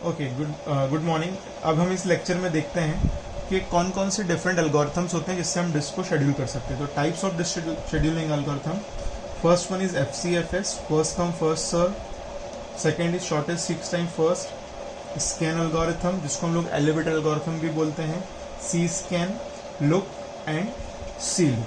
Okay, good morning. अब हम इस लेक्चर में देखते हैं कि कौन कौन से डिफरेंट एल्गोरिथम्स होते हैं जिससे हम डिस्क को शेड्यूल कर सकते हैं। तो types of disk scheduling algorithm, first one is FCFS, first come first serve. Second is shortest seeks time first. Scan algorithm, जिसको हम लोग एलिवेटर एल्गोरिथम भी बोलते हैं। C scan, look and seal.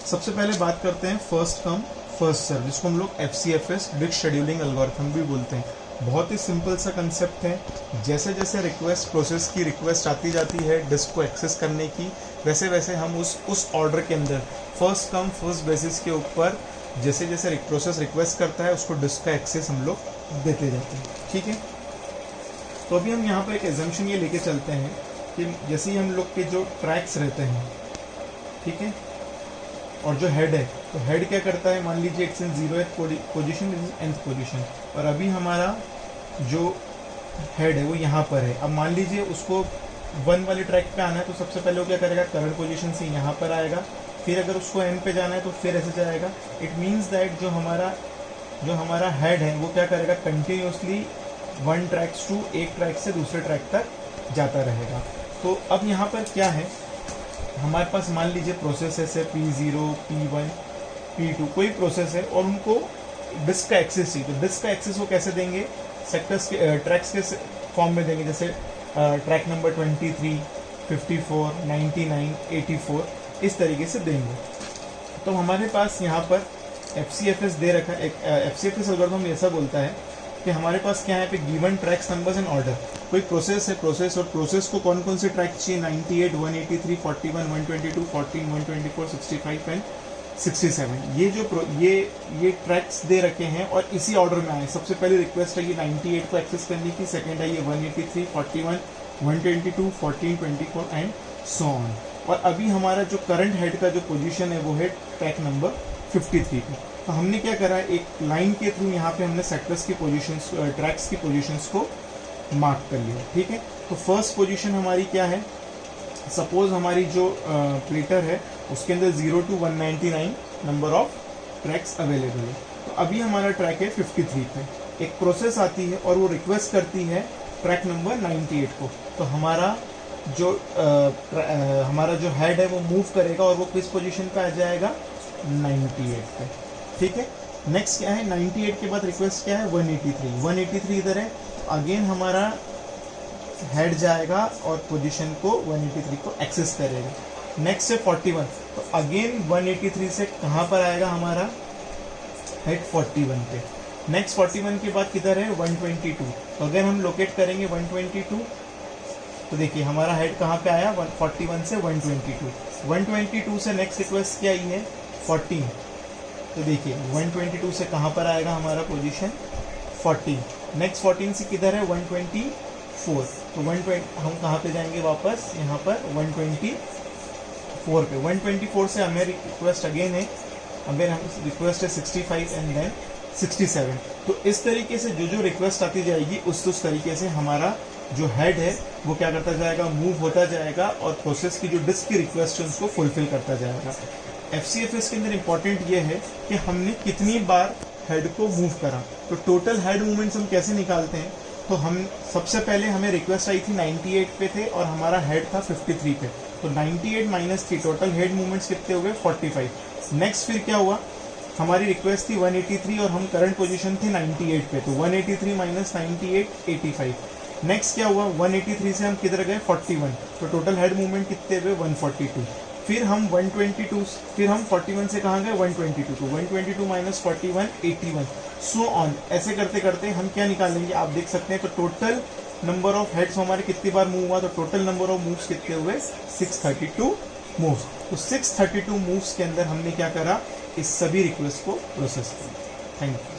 सबसे पहले बात करते हैं फर्स्ट कम फर्स्ट सर्व, जिसको हम लोग FCFS डिस्क शेड्यूलिंग एल्गोरिथम भी बोलते हैं। बहुत ही सिंपल सा कंसेप्ट है। जैसे जैसे रिक्वेस्ट प्रोसेस की रिक्वेस्ट आती जाती है डिस्क को एक्सेस करने की, वैसे वैसे हम उस ऑर्डर के अंदर फर्स्ट कम फर्स्ट बेसिस के ऊपर जैसे जैसे प्रोसेस रिक्वेस्ट करता है उसको डिस्क का एक्सेस हम लोग देते जाते हैं। ठीक है, तो अभी हम यहाँ पर एक एजम्पशन ये लेके चलते हैं कि जैसे ही हम लोग के जो ट्रैक्स रहते हैं, ठीक है, और जो हेड है, तो हेड क्या करता है, मान लीजिए it's in 0th position, nth position, और अभी हमारा जो हेड है वो यहाँ पर है। अब मान लीजिए उसको 1 वाले ट्रैक पे आना है, तो सबसे पहले वो क्या करेगा, करंट पोजीशन से यहाँ पर आएगा। फिर अगर उसको n पे जाना है तो फिर ऐसे जाएगा। इट मीन्स दैट जो हमारा हेड है वो क्या करेगा, कंटिन्यूसली 1 ट्रैक्स टू एक ट्रैक से दूसरे ट्रैक तक जाता रहेगा। तो अब यहाँ पर क्या है, हमारे पास मान लीजिए प्रोसेस है P0, P1, P2, कोई प्रोसेस है और उनको डिस्क का एक्सेस चाहिए। तो डिस्क का एक्सेस वो कैसे देंगे, सेक्टर्स के ट्रैक्स के फॉर्म में देंगे। जैसे ट्रैक नंबर 23, 54, 99, 84, इस तरीके से देंगे। तो हमारे पास यहाँ पर FCFS दे रखा है। FCFS एल्गोरिथम ऐसा बोलता है कि हमारे पास क्या है, पे given tracks numbers in order. कोई प्रोसेस है, प्रोसेस और प्रोसेस को कौन कौन से ट्रैक चाहिए, 98, 183, 41, 122, 14, 124, 65 एंड 67। ये ट्रैक्स दे रखे हैं और इसी ऑर्डर में आए। सबसे पहले रिक्वेस्ट है ये 98 को एक्सेस करने की, सेकंड है ये 183, 41, 122, 14, 24 एंड सो ऑन। और अभी हमारा जो करंट हेड का जो पोजीशन है वो है ट्रैक नंबर 53 पे। तो हमने क्या करा, एक लाइन के थ्रू यहाँ पे हमने सेक्टर्स की पोजीशंस, ट्रैक्स की पोजीशंस को मार्क कर लिया। ठीक है, तो फर्स्ट पोजीशन हमारी क्या है, सपोज हमारी जो प्लेटर है उसके अंदर 0 to 199 number of tracks available है। तो अभी हमारा ट्रैक है 53 पे। एक प्रोसेस आती है और वो रिक्वेस्ट करती है ट्रैक नंबर 98 को। तो हमारा जो हेड है वो मूव करेगा और वो किस पोजीशन पे आ जाएगा, 98 पे। ठीक है, नेक्स्ट क्या है, 98 के बाद रिक्वेस्ट क्या है, 183 इधर है। अगेन हमारा हेड जाएगा और पोजीशन को 183 को एक्सेस करेगा। नेक्स्ट है 41, तो अगेन 183 से कहाँ पर आएगा हमारा हेड, 41 पे। नेक्स्ट 41 के बाद किधर है, 122। तो अगर हम लोकेट करेंगे 122, तो देखिए हमारा हेड कहाँ पे आया, 41 से 122 से नेक्स्ट रिक्वेस्ट क्या आई है, 14। तो देखिए 122 से कहाँ पर आएगा हमारा पोजीशन, 14। नेक्स्ट 14 से किधर है, 124। तो 120 हम कहाँ पे जाएंगे वापस, यहाँ पर 124 पे। 124 से हमें रिक्वेस्ट अगेन है, अगेन हम रिक्वेस्ट है 65 एंड देन 67। तो इस तरीके से जो रिक्वेस्ट आती जाएगी उस तरीके से हमारा जो हेड है वो क्या करता जाएगा, मूव होता जाएगा और प्रोसेस की जो डिस्क की रिक्वेस्ट है उसको फुलफिल करता जाएगा। FCFS के अंदर इंपॉर्टेंट ये है कि हमने कितनी बार हेड को मूव करा। तो टोटल हेड मूवमेंट्स हम कैसे निकालते हैं, तो हम सबसे पहले हमें रिक्वेस्ट आई थी 98 पे थे और हमारा हेड था 53 पे। तो 98 - 3, टोटल हेड मूवमेंट्स कितने हो गए, 45। नेक्स्ट फिर क्या हुआ, हमारी रिक्वेस्ट थी 183 और हम करंट पोजीशन थे 98 पे। तो 183 - 98, 85। नेक्स्ट क्या हुआ, 183 से हम किधर गए, 41। तो टोटल हेड मूवमेंट कितने हुए, 142। फिर हम 122, फिर हम 41 से कहाँ गए, 122। तो 122 - 41, 81, सो ऑन। ऐसे करते करते हम क्या निकालेंगे, आप देख सकते हैं। तो टोटल नंबर ऑफ हेड्स हमारे कितनी बार मूव हुआ, तो टोटल नंबर ऑफ मूव्स कितने हुए, 632 मूव्स। तो 632 मूव्स के अंदर हमने क्या करा, इस सभी रिक्वेस्ट को प्रोसेस किया। Thank you.